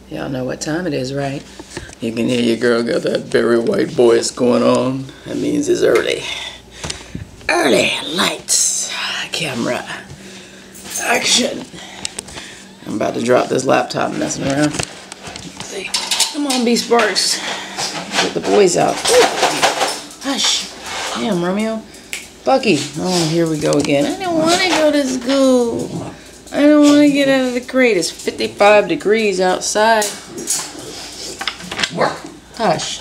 Y'all know what time it is, right? You can hear your girl got that very white voice going on. That means it's early. Early. Lights. Camera. Action. I'm about to drop this laptop messing around. Let's see. Come on, B Sparks. Get the boys out. Ooh. Hush. Damn, Romeo. Bucky. Oh, here we go again. I don't want to go to school. I don't want to get out of the crate. It's 55 degrees outside. Hush.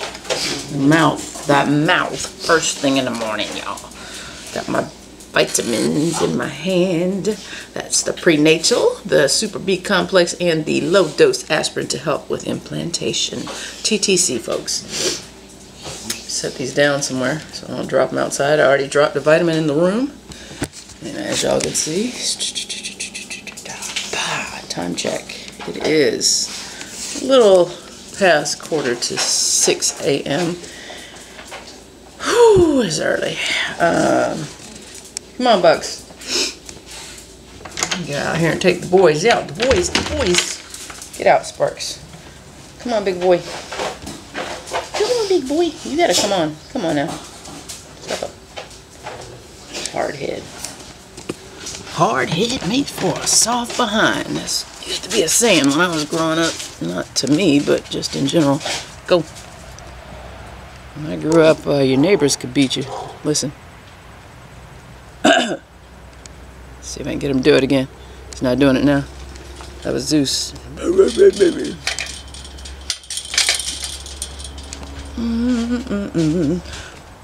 Mouth. That mouth. First thing in the morning, y'all. Got my vitamins in my hand. That's the prenatal, the Super B complex, and the low dose aspirin to help with implantation. TTC, folks. Set these down somewhere so I don't drop them outside. I already dropped the vitamin in the room. And as y'all can see, time check. It is a little past 5:45 a.m. Whew, it's early. Come on, Bucks. Get out here and take the boys out. The boys. Get out, Sparks. Come on, big boy. Come on, big boy. You gotta come on. Come on now. Step up. Hard head. Hard head makes for a soft behind. That used to be a saying when I was growing up. Not to me, but just in general. Go. When I grew up, your neighbors could beat you. Listen. See if I can get him to do it again. He's not doing it now. That was Zeus.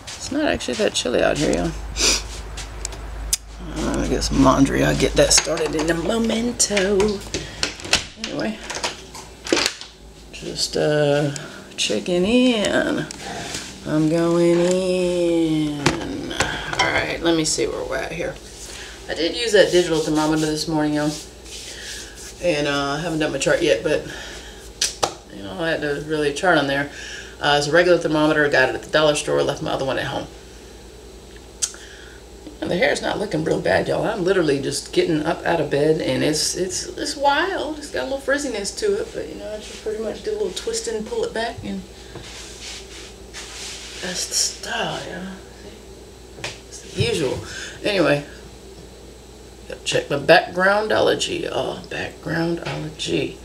It's not actually that chilly out here, y'all. I'm gonna get some laundry. I'll get that started in a momento. Anyway, just checking in. I'm going in. Alright, let me see where we're at here. I did use that digital thermometer this morning, y'all. And I haven't done my chart yet, but you know, I had to really chart on there. It's a regular thermometer. I got it at the dollar store. Left my other one at home. And the hair's not looking real bad, y'all. I'm literally just getting up out of bed, and it's wild. It's got a little frizziness to it, but you know, I just pretty much do a little twist and pull it back, and that's the style, you know. It's the usual. Anyway, gotta check my backgroundology. Oh, backgroundology.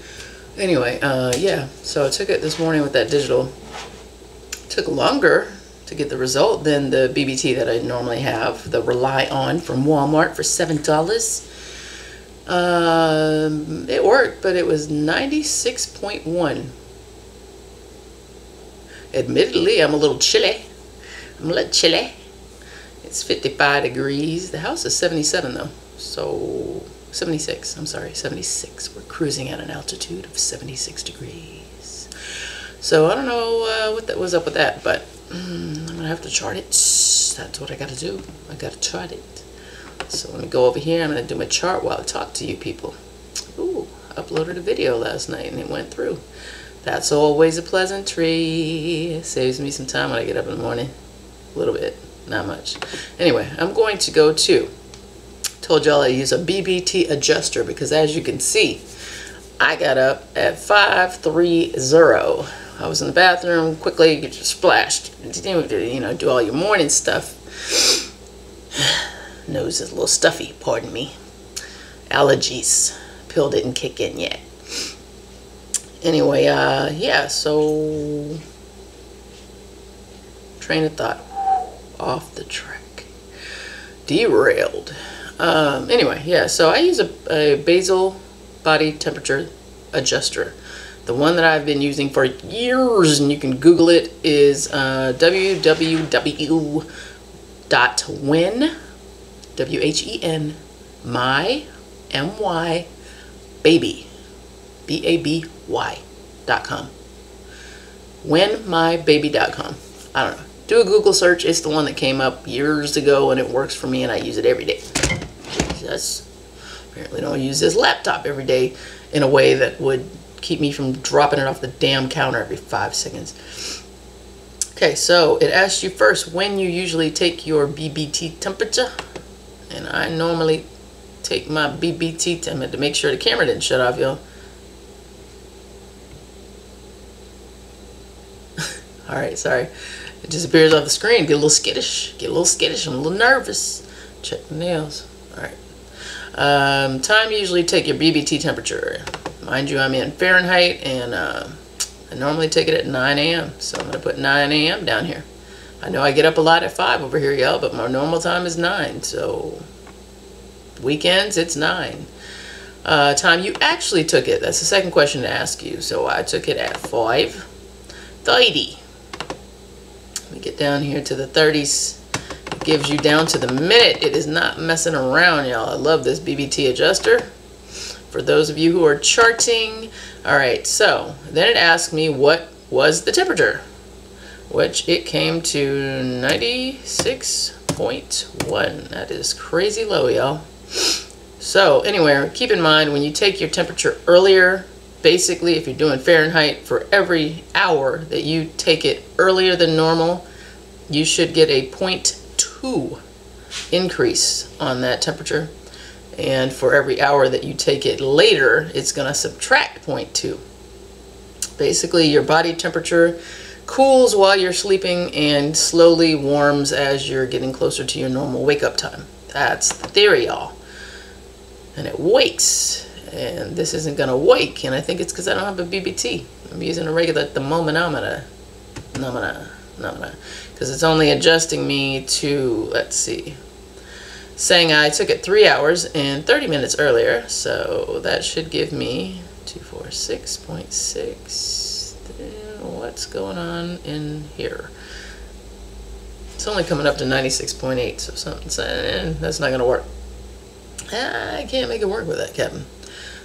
Anyway, yeah. So I took it this morning with that digital. It took longer to get the result than the BBT that I normally have, the Rely On from Walmart for $7. It worked, but it was 96.1. Admittedly, I'm a little chilly. It's 55 degrees. The house is 77 though, so 76. I'm sorry, 76. We're cruising at an altitude of 76 degrees. So I don't know what that was up with that, but I'm gonna have to chart it. That's what I gotta do. I gotta chart it. So let me go over here. I'm gonna do my chart while I talk to you people. Ooh, I uploaded a video last night and it went through. That's always a pleasantry. It saves me some time when I get up in the morning. A little bit, not much. Anyway, I'm going to go to, told y'all I use a BBT adjuster because as you can see, I got up at 5:30. I was in the bathroom, quickly get splashed, you know, do all your morning stuff. Nose is a little stuffy, pardon me. Allergies. Pill didn't kick in yet. Anyway, yeah, so train of thought off the track. Derailed. Anyway, yeah, so I use a basal body temperature adjuster. The one that I've been using for years, and you can Google it, is www.when, W-H-E-N, my, M-Y, baby, B-A-B-Y.com. whenmybaby.com. I don't know. Do a Google search. It's the one that came up years ago, and it works for me, and I use it every day. Just apparently don't use this laptop every day in a way that would keep me from dropping it off the damn counter every 5 seconds. Okay, so it asks you first when you usually take your BBT temperature, and I normally take my BBT temperature to make sure the camera didn't shut off, y'all. All right, sorry. It disappears off the screen. Get a little skittish. Get a little skittish. I'm a little nervous. Check the nails. All right. Time you usually take your BBT temperature. Mind you, I'm in Fahrenheit, and I normally take it at 9 a.m. So I'm going to put 9 a.m. down here. I know I get up a lot at 5 over here, y'all, but my normal time is 9. So weekends, it's 9. Time you actually took it. That's the second question to ask you. So I took it at 5:30. Let me get down here to the 30s. It gives you down to the minute. It is not messing around, y'all. I love this BBT adjuster. For those of you who are charting. All right, so then it asked me what was the temperature, which it came to 96.1. That is crazy low, y'all. So anyway, keep in mind when you take your temperature earlier, basically if you're doing Fahrenheit, for every hour that you take it earlier than normal, you should get a 0.2 increase on that temperature. And for every hour that you take it later, it's going to subtract 0.2. Basically, your body temperature cools while you're sleeping and slowly warms as you're getting closer to your normal wake-up time. That's the theory, y'all. And it wakes, and this isn't going to wake, and I think it's because I don't have a BBT. I'm using a regular thermometer, because it's only adjusting me to, let's see, saying I took it 3 hours and 30 minutes earlier, so that should give me 246.6. What's going on in here? It's only coming up to 96.8, so something's saying that's not going to work. I can't make it work with that, Captain.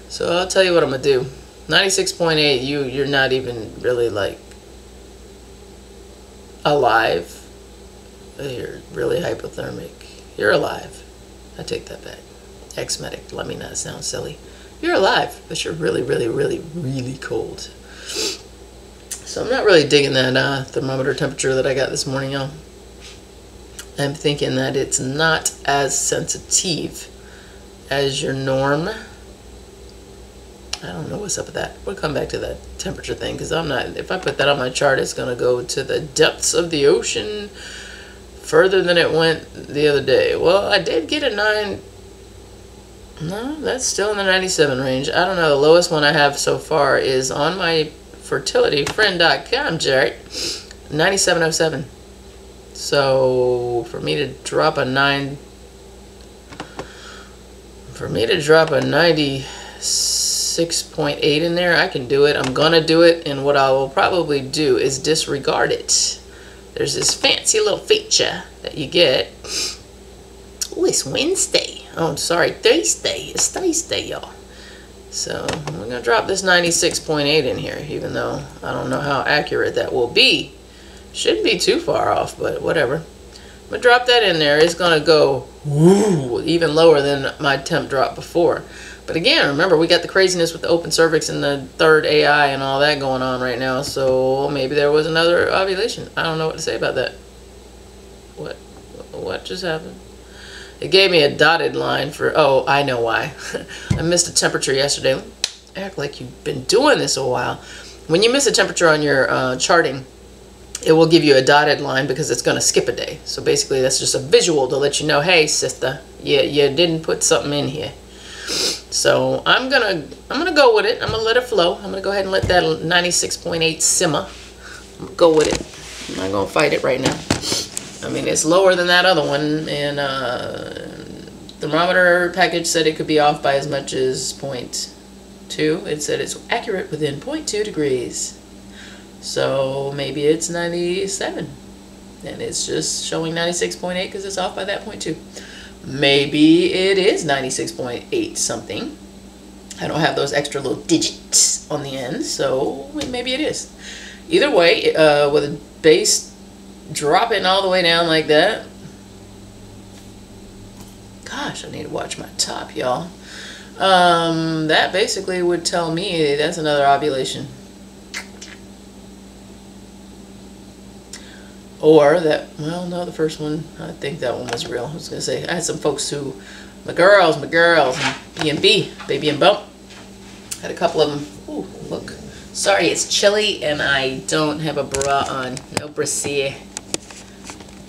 So I'll tell you what I'm going to do. 96.8, you're not even really like alive. You're really hypothermic. You're alive. I take that back. Ex-medic, let me not sound silly. You're alive, but you're really, really, really, really cold. So I'm not really digging that thermometer temperature that I got this morning, y'all. I'm thinking that it's not as sensitive as your norm. I don't know what's up with that. We'll come back to that temperature thing, because I'm not, if I put that on my chart, it's going to go to the depths of the ocean further than it went the other day. Well, I did get a 9. No, that's still in the 97 range. I don't know. The lowest one I have so far is on my fertilityfriend.com chart, 9707. So for me to drop a 96.8 in there, I can do it. I'm gonna do it, and what I will probably do is disregard it. There's this fancy little feature that you get. Oh, it's Wednesday. Oh, I'm sorry, Thursday. It's Thursday, y'all. So we're gonna drop this 96.8 in here, even though I don't know how accurate that will be. Shouldn't be too far off, but whatever. I'm gonna drop that in there. It's gonna go woo, even lower than my temp drop before. But again, remember, we got the craziness with the open cervix and the third AI and all that going on right now. So maybe there was another ovulation. I don't know what to say about that. What just happened? It gave me a dotted line for, oh, I know why. I missed a temperature yesterday. Act like you've been doing this a while. When you miss a temperature on your charting, it will give you a dotted line because it's going to skip a day. So basically that's just a visual to let you know, hey sister, you didn't put something in here. So I'm gonna go with it. I'm gonna let it flow. I'm gonna go ahead and let that 96.8 simmer. I'm gonna go with it. I'm not gonna fight it right now. I mean, it's lower than that other one, and thermometer package said it could be off by as much as 0.2. It said it's accurate within 0.2 degrees. So maybe it's 97, and it's just showing 96.8 because it's off by that 0.2. Maybe it is 96.8 something. I don't have those extra little digits on the end, so maybe it is. Either way, with a base dropping all the way down like that. Gosh, I need to watch my top, y'all. That basically would tell me that's another ovulation. Or that, well, no, the first one, I think that one was real. I was going to say, I had some folks who, my girls, and B&B, Baby and Bump. Had a couple of them, ooh, look, Sorry, it's chilly and I don't have a bra on. No brassiere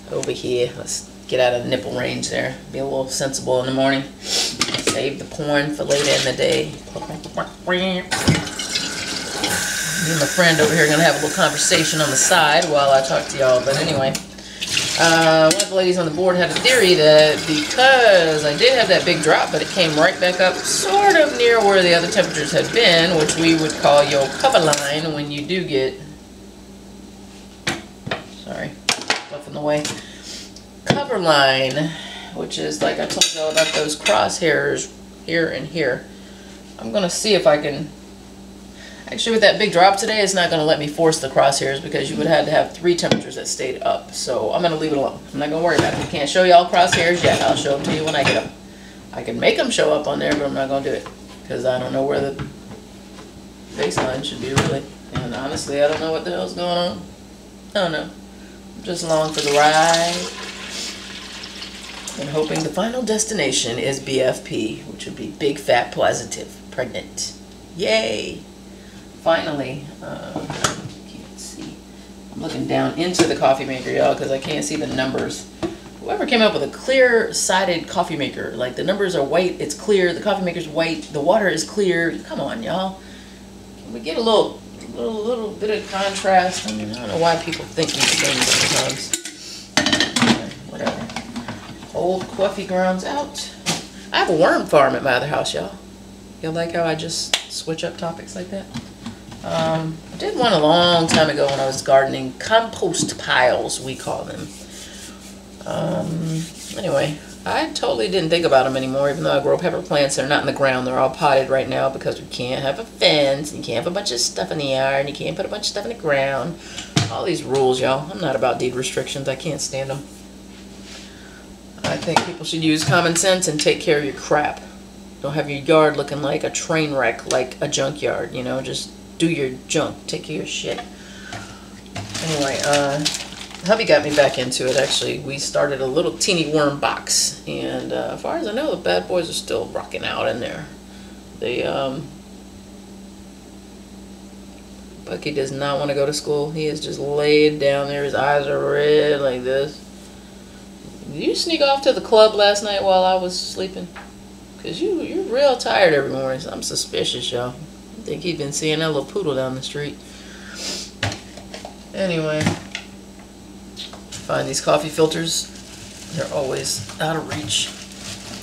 over here. Let's get out of nipple range there. Be a little sensible in the morning. Save the porn for later in the day. Me and my friend over here are going to have a little conversation on the side while I talk to y'all. But anyway, one of the ladies on the board had a theory that because I did have that big drop, but it came right back up sort of near where the other temperatures had been, which we would call your cover line when you do get, sorry, stuff in the way, cover line, which is like I told y'all about those crosshairs here and here. I'm going to see if I can, actually with that big drop today, it's not going to let me force the crosshairs because you would have to have 3 temperatures that stayed up. So I'm going to leave it alone. I'm not going to worry about it. I can't show y'all crosshairs yet. I'll show them to you when I get them. I can make them show up on there, but I'm not going to do it because I don't know where the baseline should be really. And honestly, I don't know what the hell's going on. I don't know. I'm just along for the ride and hoping the final destination is BFP, which would be big fat positive pregnant. Yay! Finally, can't see. I'm looking down into the coffee maker, y'all, because I can't see the numbers. Whoever came up with a clear-sided coffee maker, like the numbers are white, it's clear, the coffee maker's white, the water is clear. Come on, y'all. Can we get a little bit of contrast? I mean, I don't know why people think these things sometimes. Whatever. Old coffee grounds out. I have a worm farm at my other house, y'all. Y'all like how I just switch up topics like that? I did one a long time ago when I was gardening. Compost piles, we call them. Anyway, I totally didn't think about them anymore, even though I grow pepper plants. They're not in the ground. They're all potted right now because we can't have a fence, and you can't have a bunch of stuff in the yard, and you can't put a bunch of stuff in the ground. All these rules, y'all. I'm not about deed restrictions. I can't stand them. I think people should use common sense and take care of your crap. Don't have your yard looking like a train wreck, like a junkyard, you know, just do your junk, take care of your shit. Anyway, hubby got me back into it, actually. We started a little teeny worm box, and as far as I know, the bad boys are still rocking out in there. They, Bucky does not want to go to school. He is just laid down there, his eyes are red like this. Did you sneak off to the club last night while I was sleeping? Because you're real tired every morning. So I'm suspicious, y'all. I think he'd been seeing that little poodle down the street. Anyway, find these coffee filters. They're always out of reach.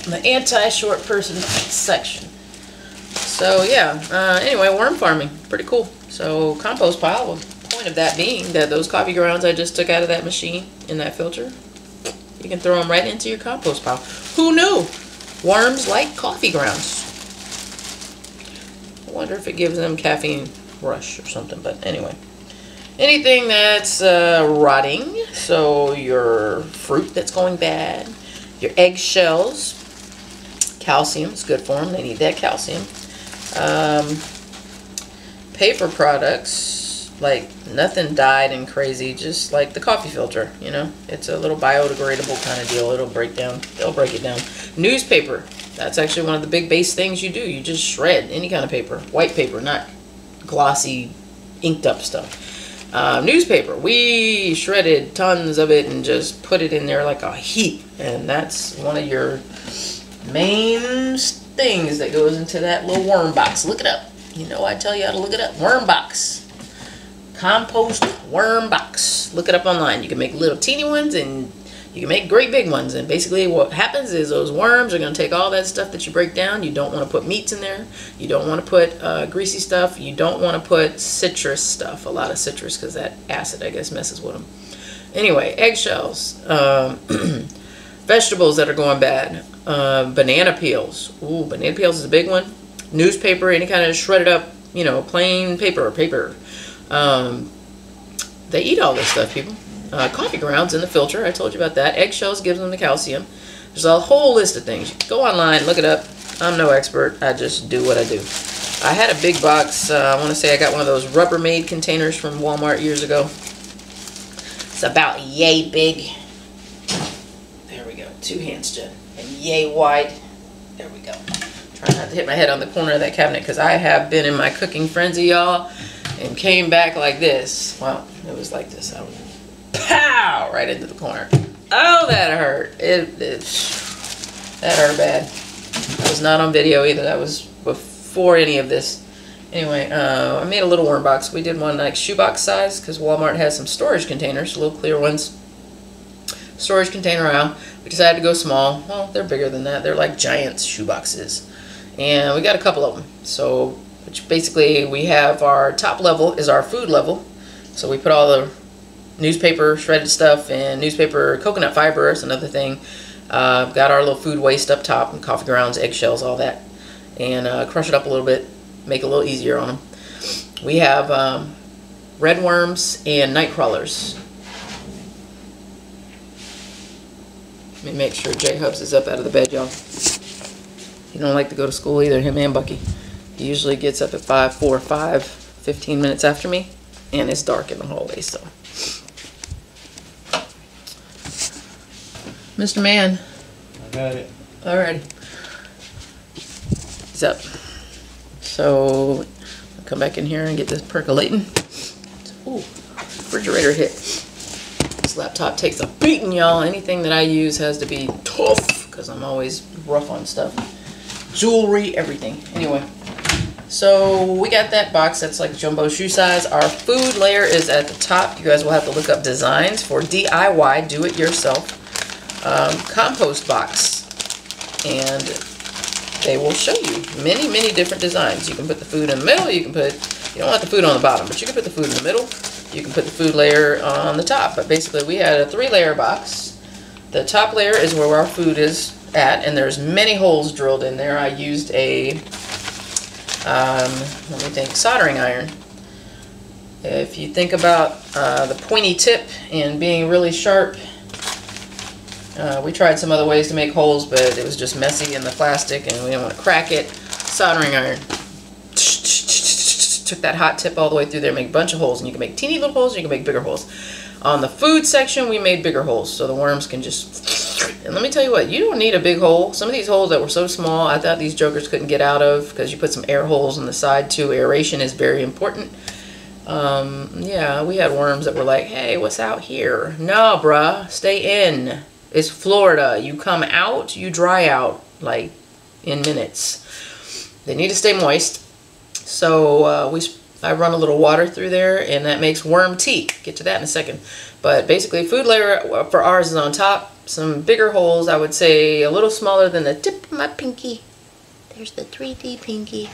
In the anti-short person section. So yeah, anyway, worm farming. Pretty cool. So compost pile, the point of that being that those coffee grounds I just took out of that machine in that filter, you can throw them right into your compost pile. Who knew? Worms like coffee grounds. I wonder if it gives them caffeine rush or something, but anyway. Anything that's rotting, so your fruit that's going bad, your eggshells, calcium is good for them. They need that calcium. Paper products, like nothing dyed and crazy, just like the coffee filter, you know. It's a little biodegradable kind of deal. It'll break down. They'll break it down. Newspaper. That's actually one of the big base things you do. You just shred any kind of paper. White paper, not glossy, inked up stuff. Newspaper. We shredded tons of it and just put it in there like a heap. And that's one of your main things that goes into that little worm box. Look it up. You know I tell you how to look it up. Worm box. Compost worm box. Look it up online. You can make little teeny ones and you can make great big ones. And basically what happens is those worms are going to take all that stuff that you break down. You don't want to put meats in there. You don't want to put greasy stuff. You don't want to put citrus stuff. A lot of citrus because that acid, I guess, messes with them. Anyway, eggshells. Vegetables that are going bad. Banana peels. Ooh, banana peels is a big one. Newspaper, any kind of shredded up, you know, plain paper. They eat all this stuff, people. Coffee grounds in the filter, I told you about that. Eggshells gives them the calcium. There's a whole list of things. Go online, look it up. I'm no expert. I just do what I do. I had a big box. I want to say I got one of those Rubbermaid containers from Walmart years ago. It's about yay big. There we go. 2 hands, Jen. And yay wide. There we go. Try not to hit my head on the corner of that cabinet because I have been in my cooking frenzy, y'all. and came back like this. Well, it was like this. I was pow right into the corner. Oh, that hurt. That hurt bad. That was not on video either. That was before any of this. Anyway, I made a little worm box. We did one like shoebox size because Walmart has some storage containers, little clear ones. Storage container aisle. We decided to go small. Well, they're bigger than that. They're like giant shoeboxes. And we got a couple of them. So, which basically we have our top level is our food level. So we put all the newspaper, shredded stuff, and newspaper, coconut fiber is another thing. Got our little food waste up top, and coffee grounds, eggshells, all that. And crush it up a little bit, make it a little easier on them. We have red worms and night crawlers. Let me make sure J Hubs is up out of the bed, y'all. He don't like to go to school either, him and Bucky. He usually gets up at 15 minutes after me, and it's dark in the hallway, so. Mr. Man. I got it. Alrighty. He's up. So, I'll come back in here and get this percolating. Ooh, refrigerator hit. This laptop takes a beating, y'all. Anything that I use has to be tough, because I'm always rough on stuff. Jewelry, everything. Anyway, so we got that box that's like jumbo shoe size. Our food layer is at the top. You guys will have to look up designs for DIY, do it yourself, compost box, and they will show you many different designs. You can put the food in the middle. You can put, you don't want the food on the bottom, but you can put the food in the middle. You can put the food layer on the top. But basically we had a 3-layer box. The top layer is where our food is at, and there's many holes drilled in there. I used a let me think, soldering iron. If you think about the pointy tip and being really sharp, we tried some other ways to make holes, but it was just messy in the plastic and we didn't want to crack it. Soldering iron. Took that hot tip all the way through there, make a bunch of holes, and you can make teeny little holes, and you can make bigger holes. On the food section, we made bigger holes so the worms can just. And let me tell you what, you don't need a big hole. Some of these holes that were so small, I thought these jokers couldn't get out of, because you put some air holes on the side too. Aeration is very important. Yeah, we had worms that were like, hey, what's out here? No, bruh, stay in. It's Florida. You come out, you dry out like in minutes. They need to stay moist. So I run a little water through there, and that makes worm tea. Get to that in a second. But basically, food layer for ours is on top. Some bigger holes, I would say a little smaller than the tip of my pinky. There's the 3D pinky.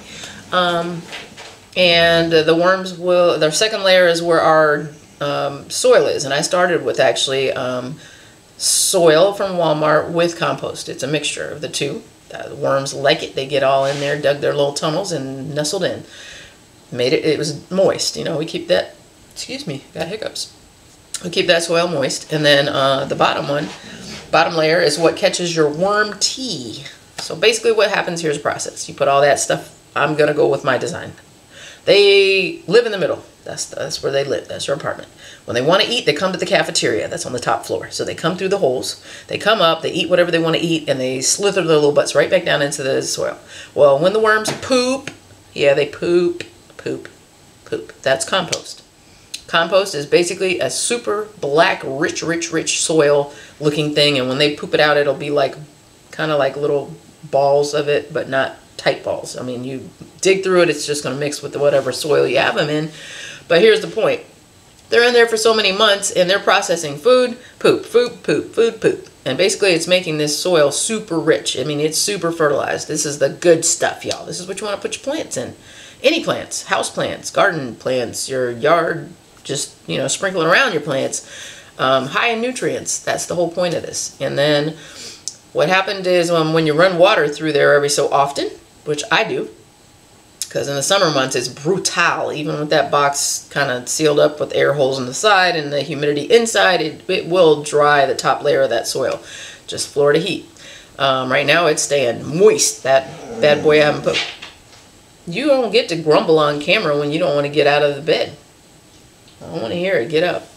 And the worms will, their second layer is where our soil is. And I started with actually soil from Walmart with compost. It's a mixture of the two. The worms like it. They get all in there, dug their little tunnels, and nestled in. Made it, it was moist. You know, we keep that, excuse me, got hiccups. We keep that soil moist. And then the bottom layer is what catches your worm tea. So basically what happens here is a process. You put all that stuff, I'm going to go with my design. They live in the middle. That's where they live. That's their apartment. When they want to eat, they come to the cafeteria. That's on the top floor. So they come through the holes. They come up, they eat whatever they want to eat, and they slither their little butts right back down into the soil. Well, when the worms poop, yeah, they poop. That's compost. Compost is basically a super black, rich soil looking thing, and when they poop it out, it'll be like, kind of like little balls of it, but not tight balls. I mean, you dig through it, it's just going to mix with whatever soil you have them in. But here's the point. They're in there for so many months, and they're processing food, poop, food, poop. And basically, it's making this soil super rich. I mean, it's super fertilized. This is the good stuff, y'all. This is what you want to put your plants in. Any plants, house plants, garden plants, your yard, just, you know, sprinkling around your plants. High in nutrients. That's the whole point of this. And then what happened is when you run water through there every so often, which I do, because in the summer months it's brutal, even with that box kind of sealed up with air holes on the side and the humidity inside, it will dry the top layer of that soil. Just Florida heat. Right now it's staying moist. That bad boy I haven't put. You don't get to grumble on camera when you don't want to get out of the bed. I don't want to hear it. Get up.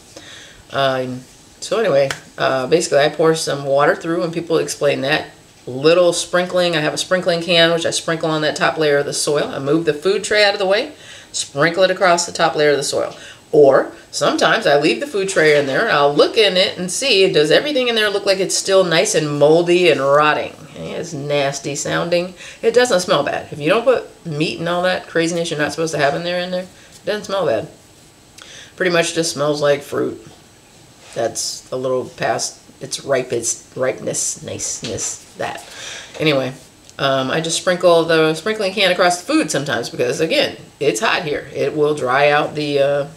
So anyway, basically I pour some water through, and people explain that. Little sprinkling. I have a sprinkling can, which I sprinkle on that top layer of the soil. I move the food tray out of the way. Sprinkle it across the top layer of the soil. Or sometimes I leave the food tray in there and I'll look in it and see, does everything in there look like it's still nice and moldy and rotting? It's nasty sounding. It doesn't smell bad. If you don't put meat and all that craziness you're not supposed to have in there, it doesn't smell bad. Pretty much just smells like fruit that's a little past its ripeness, niceness, that. Anyway, I just sprinkle the sprinkling can across the food sometimes because, again, it's hot here. It will dry out the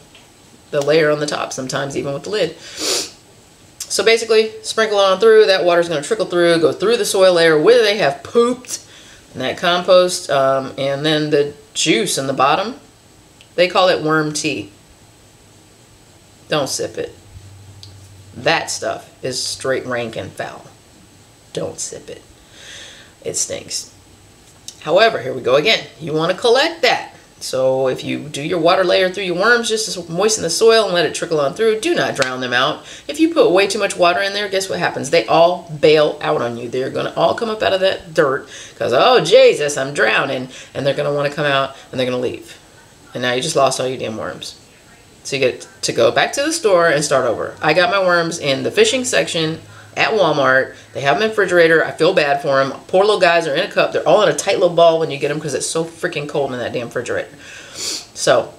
layer on the top sometimes, even with the lid. So basically, sprinkle it on through. That water's going to trickle through, go through the soil layer where they have pooped, and that compost, and then the juice in the bottom, they call it worm tea. Don't sip it. That stuff is straight rank and foul. Don't sip it. It stinks. However, here we go again. You want to collect that. So if you do your water layer through your worms, just to moisten the soil and let it trickle on through, do not drown them out. If you put way too much water in there, guess what happens? They all bail out on you. They're going to all come up out of that dirt because, oh, Jesus, I'm drowning. And they're going to want to come out and they're going to leave. And now you just lost all your damn worms. So you get to go back to the store and start over. I got my worms in the fishing section at Walmart. They have them in the refrigerator. I feel bad for them. Poor little guys are in a cup. They're all in a tight little ball when you get them because it's so freaking cold in that damn refrigerator. So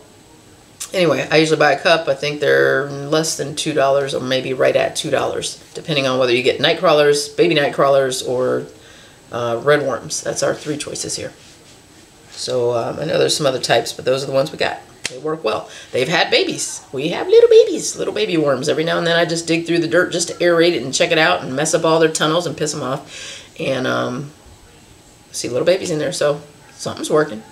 anyway, I usually buy a cup. I think they're less than $2 or maybe right at $2, depending on whether you get night crawlers, baby night crawlers, or red worms. That's our 3 choices here. So I know there's some other types, but those are the ones we got. They work well. They've had babies. We have little babies, little baby worms. Every now and then I just dig through the dirt just to aerate it and check it out and mess up all their tunnels and piss them off. And see little babies in there, so something's working.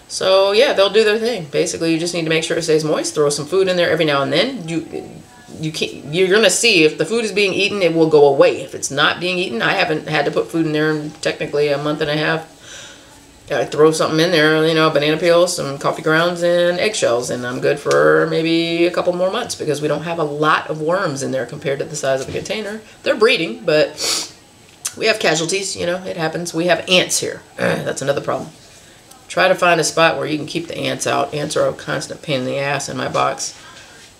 So yeah, they'll do their thing. Basically, you just need to make sure it stays moist. Throw some food in there every now and then. You're gonna see if the food is being eaten, it will go away. If it's not being eaten, I haven't had to put food in there in technically a month and a half. I throw something in there, you know, banana peels, some coffee grounds, and eggshells, and I'm good for maybe a couple more months because we don't have a lot of worms in there compared to the size of the container. They're breeding, but we have casualties, you know, it happens. We have ants here. That's another problem. Try to find a spot where you can keep the ants out. Ants are a constant pain in the ass in my box.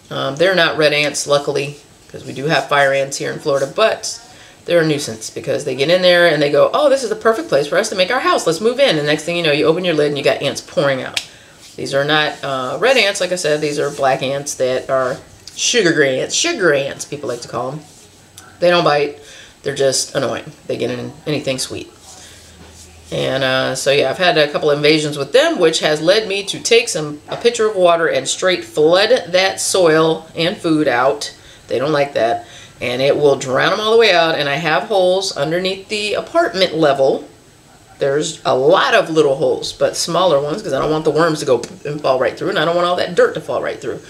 They're not red ants, luckily, because we do have fire ants here in Florida, but they're a nuisance because they get in there and they go, oh, this is the perfect place for us to make our house. Let's move in. And next thing you know, you open your lid and you got ants pouring out. These are not red ants, like I said. These are black ants that are sugar ants. Sugar ants, people like to call them. They don't bite. They're just annoying. They get in anything sweet. And so yeah, I've had a couple invasions with them, which has led me to take a pitcher of water and straight flood that soil and food out. They don't like that. And it will drown them all the way out. And I have holes underneath the apartment level. There's a lot of little holes, but smaller ones because I don't want the worms to go and fall right through, and I don't want all that dirt to fall right through.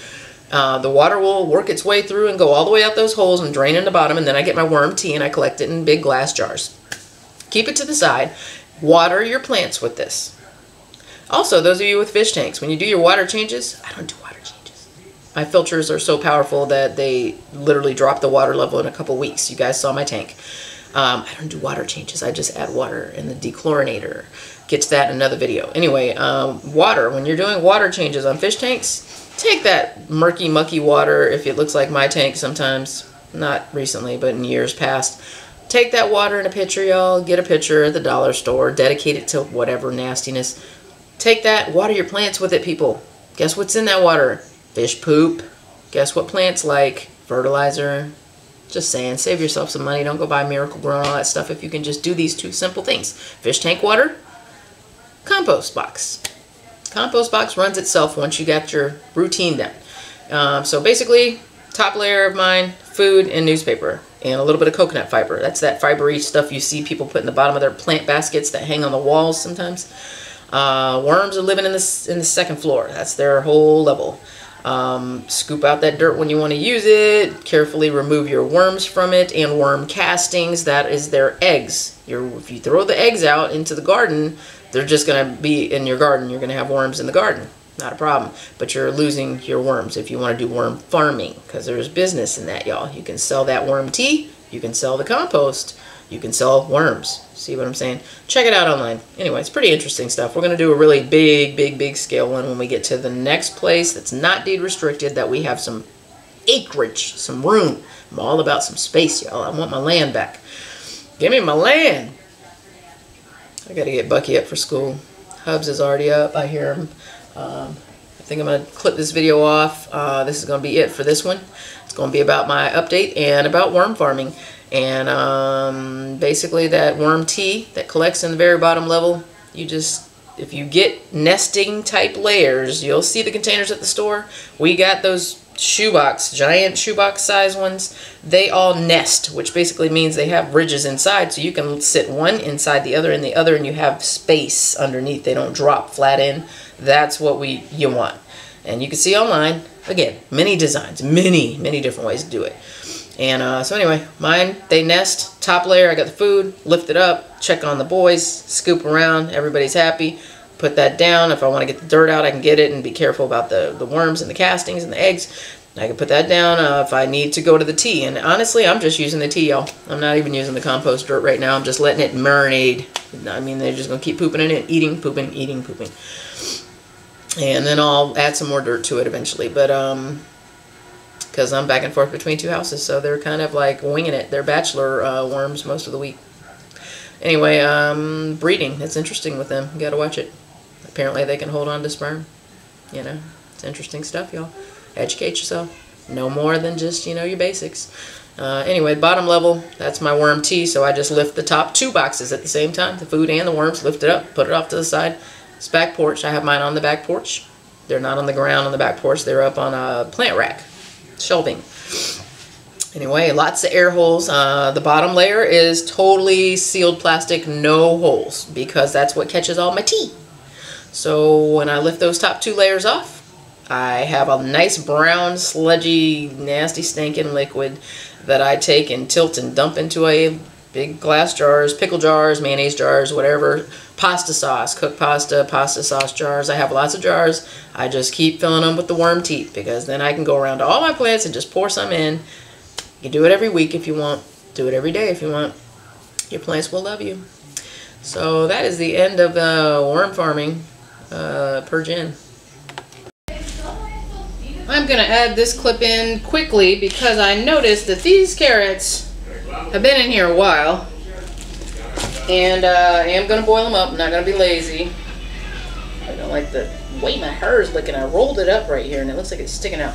The water will work its way through and go all the way out those holes and drain in the bottom, and then I get my worm tea and I collect it in big glass jars. Keep it to the side. Water your plants with this. Also, those of you with fish tanks, when you do your water changes, I don't do water changes. My filters are so powerful that they literally drop the water level in a couple weeks. You guys saw my tank. I don't do water changes. I just add water in the dechlorinator. Get to that in another video. Anyway, water. When you're doing water changes on fish tanks, take that murky, mucky water, if it looks like my tank sometimes, not recently, but in years past. Take that water in a pitcher, y'all. Get a pitcher at the dollar store. Dedicate it to whatever nastiness. Take that, water your plants with it, people. Guess what's in that water? Fish poop. Guess what plants like? Fertilizer. Just saying, save yourself some money. Don't go buy Miracle Grow and all that stuff if you can just do these 2 simple things. Fish tank water, compost box. Compost box runs itself once you got your routine done. So basically, top layer of mine, food and newspaper, and a little bit of coconut fiber. That's that fibery stuff you see people put in the bottom of their plant baskets that hang on the walls sometimes. Worms are living in the second floor. That's their whole level. Scoop out that dirt when you want to use it. Carefully remove your worms from it and worm castings. That is their eggs. If you throw the eggs out into the garden, they're just going to be in your garden. You're going to have worms in the garden. Not a problem. But you're losing your worms if you want to do worm farming, because there's business in that, y'all. You can sell that worm tea You can sell the compost. You can sell worms. See what I'm saying? Check it out online. Anyway, it's pretty interesting stuff. We're going to do a really big scale one when we get to the next place that's not deed restricted, that we have some acreage, some room. I'm all about some space, y'all. I want my land back. Give me my land. I got to get Bucky up for school. Hubs is already up. I hear him. I think I'm going to clip this video off. This is going to be it for this one. It's going to be about my update and about worm farming. And basically that worm tea that collects in the very bottom level, you just, if you get nesting type layers, you'll see the containers at the store. We got those shoebox, giant shoebox size ones. They all nest, which basically means they have ridges inside, so you can sit one inside the other and the other, and you have space underneath. They don't drop flat in. That's what you want. And you can see online, again, many designs, many different ways to do it. And so anyway, mine, they nest, top layer, I got the food, lift it up, check on the boys, scoop around, everybody's happy, put that down. If I want to get the dirt out, I can get it, and be careful about the worms and the castings and the eggs. I can put that down if I need to go to the tea. And honestly, I'm just using the tea, y'all. I'm not even using the compost dirt right now. I'm just letting it marinate. I mean, they're just going to keep pooping in it, eating, pooping, eating, pooping. And then I'll add some more dirt to it eventually. But, because I'm back and forth between two houses, so they're kind of like winging it. They're bachelor worms most of the week. Anyway, breeding. It's interesting with them. You got to watch it. Apparently they can hold on to sperm. You know, it's interesting stuff, y'all. Educate yourself. No more than just, you know, your basics. Anyway, bottom level, that's my worm tea, so I just lift the top two boxes at the same time. The food and the worms, lift it up, put it off to the side. It's back porch. I have mine on the back porch. They're not on the ground on the back porch. They're up on a plant rack. Shelving. Anyway, lots of air holes. The bottom layer is totally sealed plastic, no holes, because that's what catches all my tea. So when I lift those top two layers off, I have a nice brown, sludgy, nasty, stinking liquid that I take and tilt and dump into a big glass jars, pickle jars, mayonnaise jars, whatever, pasta sauce, cooked pasta, pasta sauce jars. I have lots of jars. I just keep filling them with the worm teat, because then I can go around to all my plants and just pour some in. You can do it every week if you want. Do it every day if you want. Your plants will love you. So that is the end of worm farming per gen. I'm going to add this clip in quickly because I noticed that these carrots have been in here a while, and I am going to boil them up. I'm not going to be lazy. I don't like the way my hair is looking. I rolled it up right here and it looks like it's sticking out.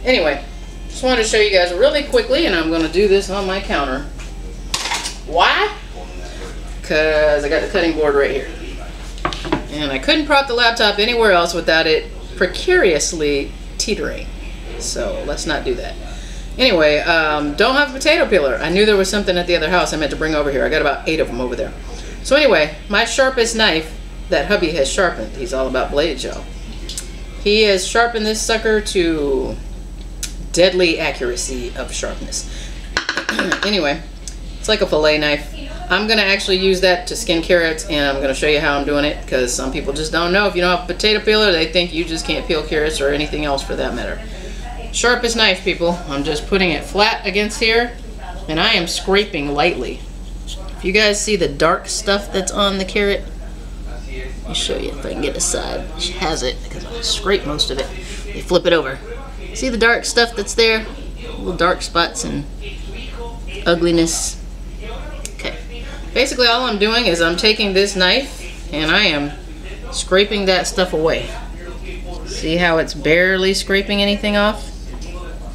Anyway, just wanted to show you guys really quickly, and I'm going to do this on my counter. Why? Because I got the cutting board right here. And I couldn't prop the laptop anywhere else without it precariously teetering. So let's not do that. Anyway, don't have a potato peeler. I knew there was something at the other house I meant to bring over here. I got about 8 of them over there. So anyway, my sharpest knife that hubby has sharpened. He's all about blades, y'all. He has sharpened this sucker to deadly accuracy of sharpness. Anyway, it's like a fillet knife. I'm going to actually use that to skin carrots, and I'm going to show you how I'm doing it, because some people just don't know. If you don't have a potato peeler, they think you just can't peel carrots or anything else for that matter. Sharpest knife, people. I'm just putting it flat against here, and I am scraping lightly. If you guys see the dark stuff that's on the carrot, let me show you if I can get a side. She has it, because I scrape most of it. You flip it over. See the dark stuff that's there? Little dark spots and ugliness. Okay. Basically all I'm doing is I'm taking this knife and I am scraping that stuff away. See how it's barely scraping anything off?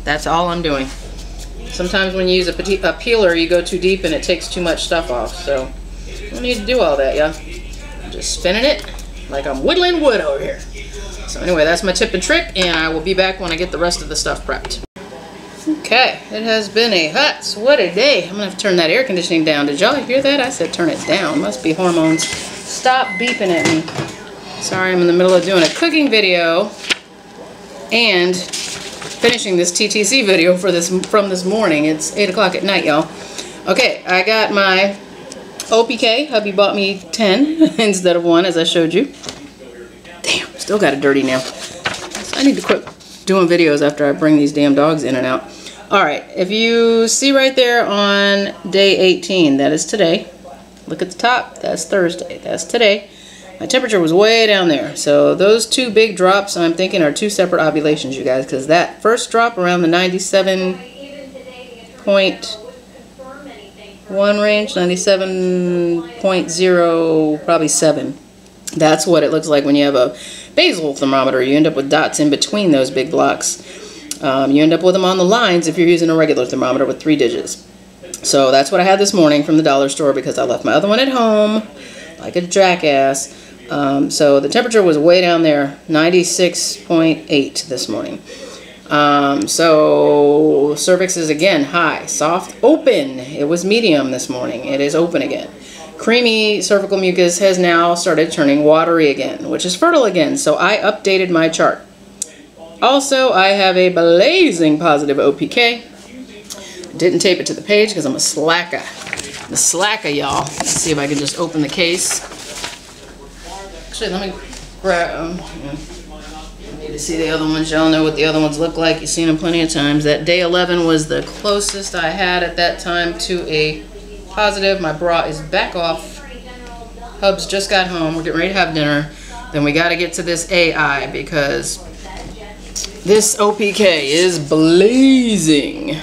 That's all I'm doing. Sometimes when you use a peeler, you go too deep and it takes too much stuff off. So you don't need to do all that, yeah. I'm just spinning it like I'm whittling wood over here. So anyway, that's my tip and trick, and I will be back when I get the rest of the stuff prepped. Okay, it has been a hot, sweaty day. I'm gonna have to turn that air conditioning down. Did y'all hear that? I said turn it down. Must be hormones. Stop beeping at me. Sorry, I'm in the middle of doing a cooking video and finishing this TTC video for from this morning. It's 8 o'clock at night, y'all. Okay, I got my OPK. Hubby bought me 10 instead of 1, as I showed you. Damn, still got a dirty nail. I need to quit doing videos after I bring these damn dogs in and out. All right, if you see right there on day 18, that is today. Look at the top, that's Thursday, that's today. My temperature was way down there. So those two big drops, I'm thinking, are two separate ovulations, you guys, because that first drop around the 97.1 range, 97.0, probably 7. That's what it looks like when you have a basal thermometer. You end up with dots in between those big blocks. You end up with them on the lines if you're using a regular thermometer with 3 digits. So that's what I had this morning from the dollar store because I left my other one at home like a jackass. So the temperature was way down there, 96.8 this morning. So cervix is again high, soft, open. It was medium this morning. It is open again. Creamy cervical mucus has now started turning watery again, which is fertile again. So I updated my chart. Also, I have a blazing positive OPK. Didn't tape it to the page because I'm a slacker. I'm a slacker, y'all. Let's see if I can just open the case. Actually, let me grab. I need to see the other ones. Y'all know what the other ones look like. You've seen them plenty of times. That day 11 was the closest I had at that time to a positive. My bra is back off. Hubs just got home. We're getting ready to have dinner. Then we got to get to this AI because this OPK is blazing.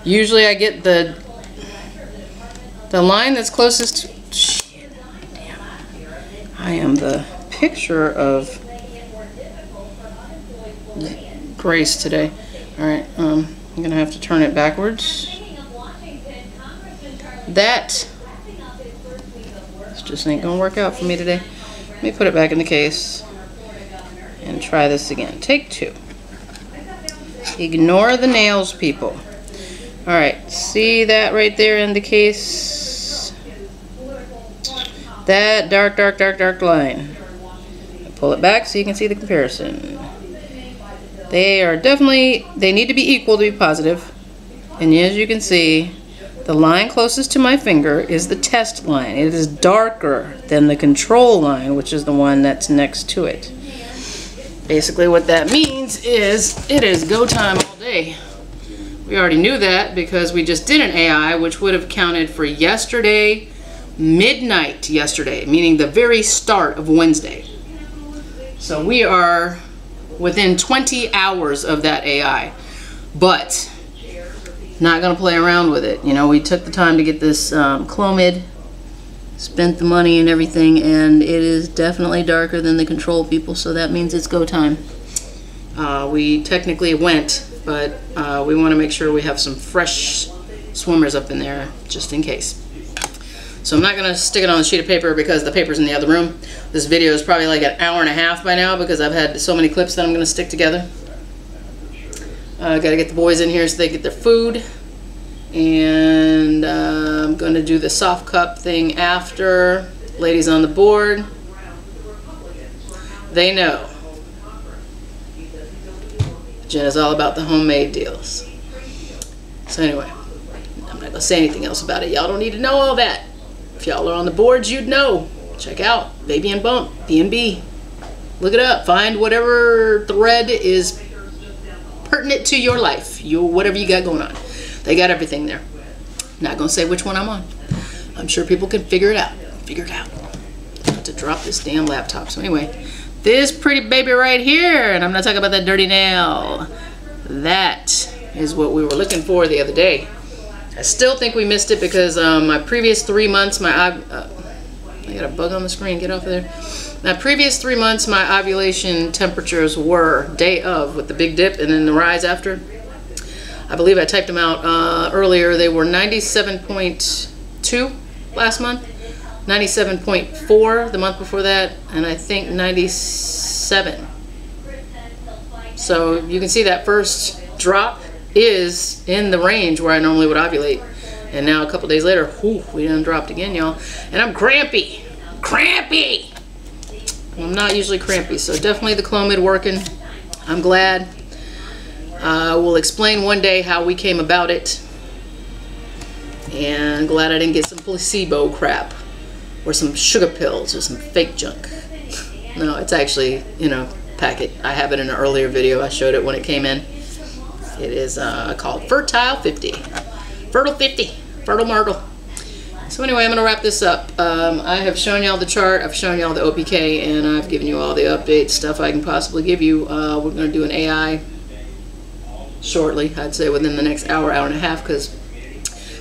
Usually I get the line that's closest to... Shit, damn. I am the picture of grace today. Alright, I'm going to have to turn it backwards. That just ain't going to work out for me today. Let me put it back in the case and try this again. Take 2. Ignore the nails, people. Alright, see that right there in the case? That dark line. Pull it back so you can see the comparison. They are definitely, they need to be equal to be positive. And as you can see, the line closest to my finger is the test line. It is darker than the control line, which is the one that's next to it. Basically what that means is it is go time all day. We already knew that because we just did an AI, which would have counted for yesterday, midnight yesterday, meaning the very start of Wednesday. So we are within 20 hours of that AI, but not gonna play around with it. You know, we took the time to get this Clomid, spent the money and everything, and it is definitely darker than the control, people, so that means it's go time. We technically went, but we want to make sure we have some fresh swimmers up in there just in case. So I'm not going to stick it on a sheet of paper because the paper's in the other room. This video is probably like an hour and a half by now because I've had so many clips that I'm going to stick together. Got to get the boys in here so they get their food. And I'm going to do the soft cup thing after. Ladies on the board, they know. Jen is all about the homemade deals. So anyway, I'm not going to say anything else about it. Y'all don't need to know all that. If y'all are on the boards, you'd know. Check out Baby and Bump, B&B. Look it up. Find whatever thread is pertinent to your life. Whatever you got going on. They got everything there. Not going to say which one I'm on. I'm sure people can figure it out. Figure it out. To drop this damn laptop. So anyway, this pretty baby right here, and I'm not talking about that dirty nail. That is what we were looking for the other day. I still think we missed it because my previous 3 months, I got a bug on the screen, get off of there. My previous 3 months, my ovulation temperatures were day of with the big dip and then the rise after. I believe I typed them out earlier. They were 97.2 last month, 97.4 the month before that, and I think 97. So you can see that first drop is in the range where I normally would ovulate. And now a couple days later, whew, we done dropped again, y'all. And I'm crampy. Crampy! I'm not usually crampy, so definitely the Clomid working. I'm glad. We'll explain one day how we came about it. And glad I didn't get some placebo crap. Or some sugar pills or some fake junk. No, it's actually, you know, packet. I have it in an earlier video. I showed it when it came in. It is called Fertile 50. Fertile 50. Fertile Myrtle. So anyway, I'm going to wrap this up. I have shown y'all the chart, I've shown y'all the OPK, and I've given you all the updates, stuff I can possibly give you. We're going to do an AI shortly, I'd say within the next hour, hour and a half, because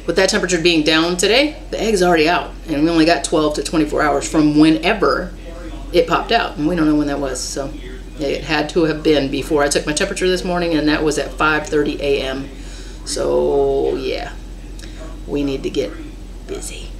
with that temperature being down today, the egg's already out, and we only got 12 to 24 hours from whenever it popped out, and we don't know when that was. So it had to have been before I took my temperature this morning, and that was at 5:30 a.m. So yeah, we need to get busy.